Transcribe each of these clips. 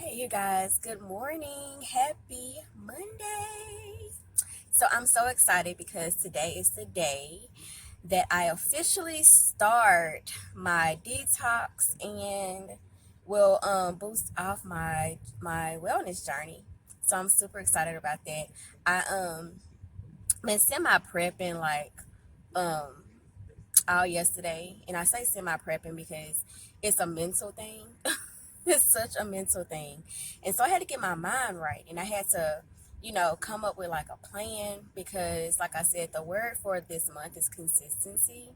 Hey, you guys, good morning. Happy Monday. So, I'm so excited because today is the day that I officially start my detox and will boost off my wellness journey. So, I'm super excited about that. I been semi prepping like um all yesterday, and I say semi prepping because it's a mental thing. It's such a mental thing. And so I had to get my mind right, and I had to, come up with like a plan because, like I said, the word for this month is consistency.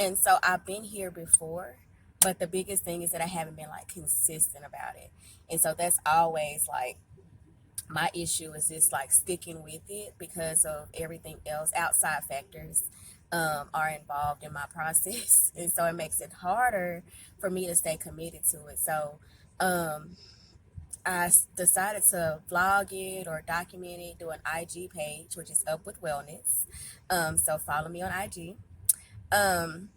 And so I've been here before, but the biggest thing is that I haven't been like consistent about it. And so that's always like my issue is just like sticking with it because of everything else. Outside factors are involved in my process. And so it makes it harder for me to stay committed to it. So, um, decided to vlog it or document it, do an IG page, which is Up with Wellness. So follow me on IG. Um,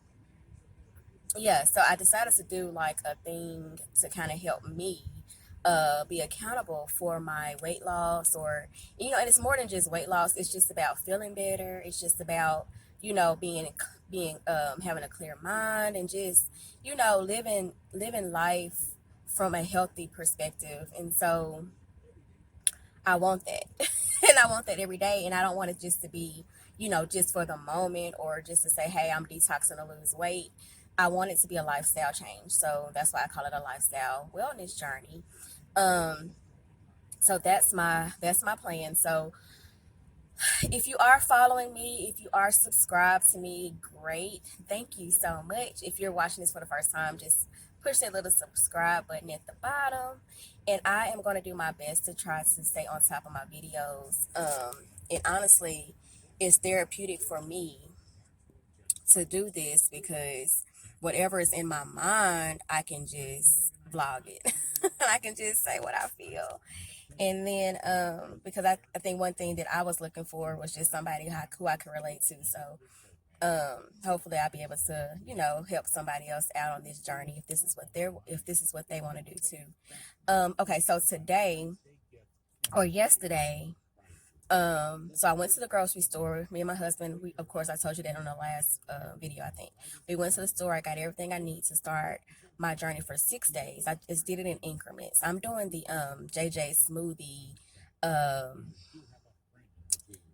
yeah, so I decided to do like a thing to kind of help me be accountable for my weight loss, or and it's more than just weight loss. It's just about feeling better. It's just about being having a clear mind and just living life from a healthy perspective. And so I want that. And I want that every day. And I don't want it just to be, just for the moment or just to say, hey, I'm detoxing to lose weight. I want it to be a lifestyle change. So that's why I call it a lifestyle wellness journey. Um, so that's my plan. So if you are following me, if you are subscribed to me, great. Thank you so much. If you're watching this for the first time, just push that little subscribe button at the bottom. And I am going to do my best to try to stay on top of my videos. And honestly, it's therapeutic for me to do this because whatever is in my mind, I can just vlog it. I can just say what I feel. And then, because I think one thing that I was looking for was just somebody who I could relate to. So, hopefully I'll be able to, help somebody else out on this journey if this is what they want to do too. Okay, so today or yesterday, so I went to the grocery store. Me and my husband, of course, I told you that on the last video, I think. We went to the store. I got everything I need to start my journey for 6 days. I just did it in increments. I'm doing the JJ smoothie, um,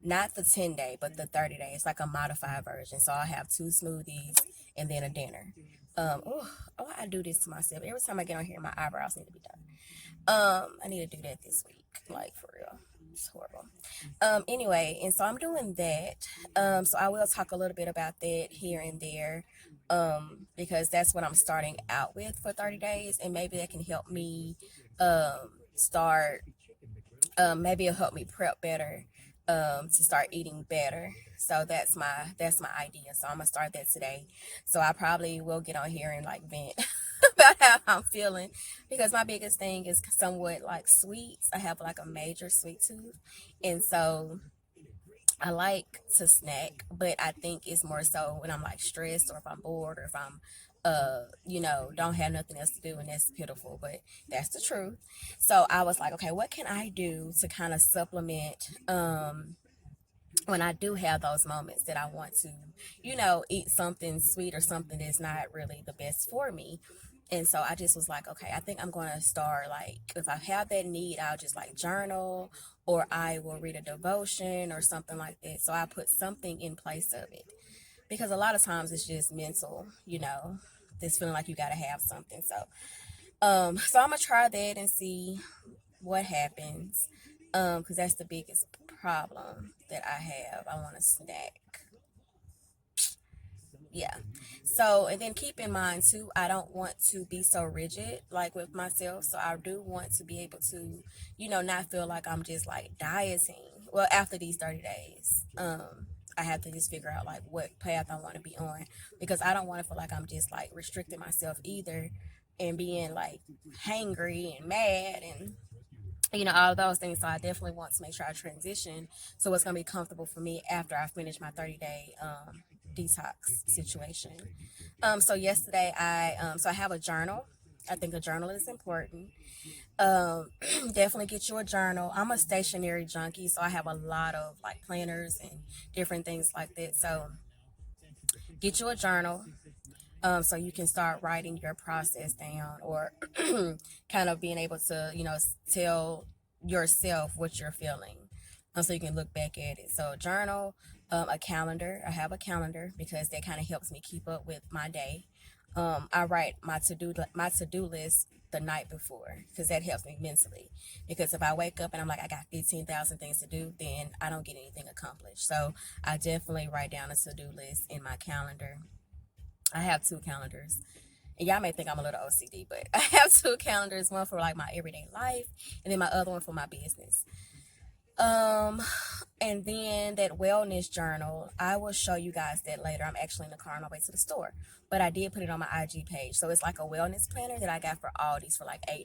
not the 10-day, but the 30 day. It's like a modified version. So I have two smoothies and then a dinner. I do this to myself. Every time I get on here, my eyebrows need to be done. I need to do that this week, like for real. It's horrible. Anyway, and so I'm doing that. So I will talk a little bit about that here and there. Because that's what I'm starting out with for 30 days, and maybe that can help me start maybe it'll help me prep better, to start eating better. So that's my idea. So I'm gonna start that today. So I probably will get on here and like vent about how I'm feeling because my biggest thing is somewhat like sweets. I have like a major sweet tooth, and so I like to snack, but I think it's more so when I'm like stressed or if I'm bored or if I'm don't have nothing else to do, and that's pitiful, but that's the truth. So I was like, okay, what can I do to kind of supplement when I do have those moments that I want to, eat something sweet or something that's not really the best for me. And so I just was like, okay, I think I'm going to start like, if I have that need, I'll just like journal or I will read a devotion or something like that. So I put something in place of it because a lot of times it's just mental, this feeling like you got to have something. So I'm going to try that and see what happens. Because that's the biggest problem that I have. I want to snack. Yeah. So, and then keep in mind too, I don't want to be so rigid like with myself. So I do want to be able to, not feel like I'm just like dieting. Well, after these 30 days, I have to just figure out like what path I want to be on because I don't want to feel like I'm just like restricting myself either and being like hangry and mad and all of those things. So I definitely want to make sure I transition so it's going to be comfortable for me after I finish my 30-day detox situation. So yesterday I have a journal. I think a journal is important. Definitely get you a journal. I'm a stationary junkie, so I have a lot of like planners and different things like that. So get you a journal, so you can start writing your process down, or kind of being able to, tell yourself what you're feeling, so you can look back at it. So, journal, a calendar. I have a calendar because that kind of helps me keep up with my day. I write my to do list the night before because that helps me mentally. Because if I wake up and I'm like, I got 15,000 things to do, then I don't get anything accomplished. So I definitely write down a to do list in my calendar. I have two calendars. And y'all may think I'm a little OCD, but I have two calendars, one for like my everyday life and then my other one for my business. Um, and then that wellness journal, I will show you guys that later. I'm actually in the car on my way to the store, but I did put it on my IG page. So it's like a wellness planner that I got for Aldi's for like $8,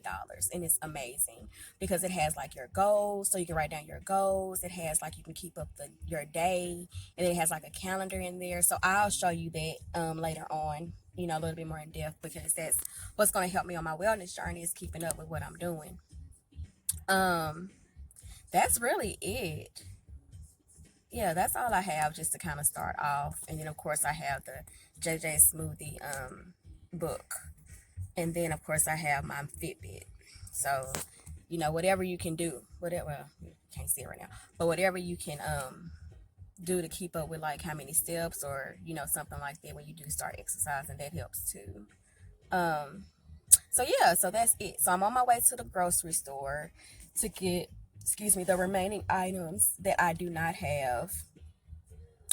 and it's amazing because it has like your goals, so you can write down your goals. It has like you can keep up your day, and it has like a calendar in there. So I'll show you that later on. A little bit more in depth because that's what's going to help me on my wellness journey is keeping up with what I'm doing. Um, that's really it. Yeah, that's all I have just to kind of start off. And then of course I have the JJ Smoothie book. And then of course I have my Fitbit. So, whatever you can do, whatever, well, you can't see it right now, but whatever you can do to keep up with like how many steps, or something like that when you do start exercising, that helps too. Um so yeah, so that's it. So I'm on my way to the grocery store to get, excuse me, the remaining items that I do not have,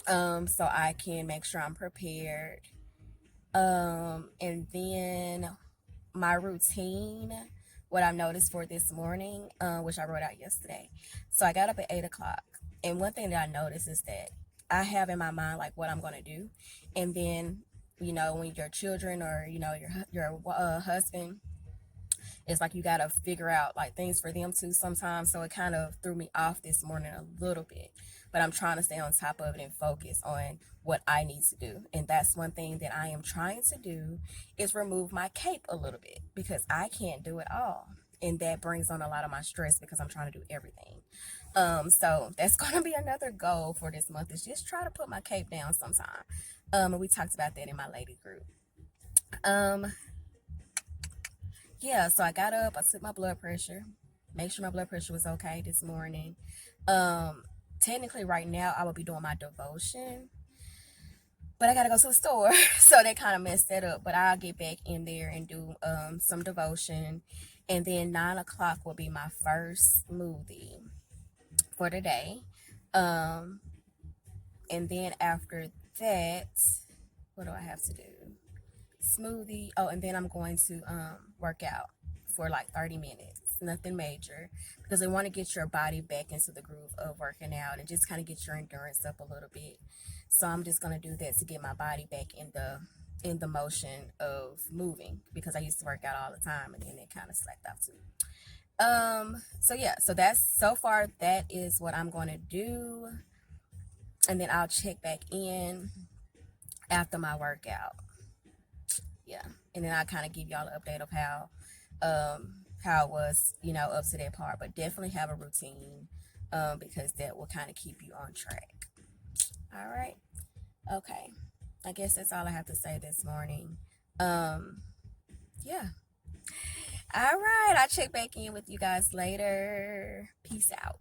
so I can make sure I'm prepared. And then my routine, what I noticed for this morning, which I wrote out yesterday. So I got up at 8 o'clock, and one thing that I noticed is that I have in my mind like what I'm gonna do, and then when your children, or your husband, it's like you gotta figure out like things for them too sometimes. So it kind of threw me off this morning a little bit. But I'm trying to stay on top of it and focus on what I need to do. And that's one thing that I am trying to do, is remove my cape a little bit, because I can't do it all. And that brings on a lot of my stress because I'm trying to do everything. So that's gonna be another goal for this month, is just try to put my cape down sometime. And we talked about that in my lady group. Um, yeah, so I got up, I took my blood pressure, make sure my blood pressure was okay this morning. Um, Technically, right now, I will be doing my devotion, but I gotta go to the store, so they kind of messed that up. But I'll get back in there and do some devotion, and then 9 o'clock will be my first smoothie for the day. Um, and then after that, what do I have to do? Smoothie. Oh, and then I'm going to work out for like 30 minutes. Nothing major, because they want to get your body back into the groove of working out and just kind of get your endurance up a little bit. So I'm just gonna do that to get my body back in the motion of moving, because I used to work out all the time and then it kind of slacked off too. So yeah, so that's, so far that is what I'm gonna do, and then I'll check back in after my workout. Yeah, and then I kind of give y'all an update of how it was, up to that part. But definitely have a routine, because that will kind of keep you on track. All right. Okay. I guess that's all I have to say this morning. Um, yeah. All right. I'll check back in with you guys later. Peace out.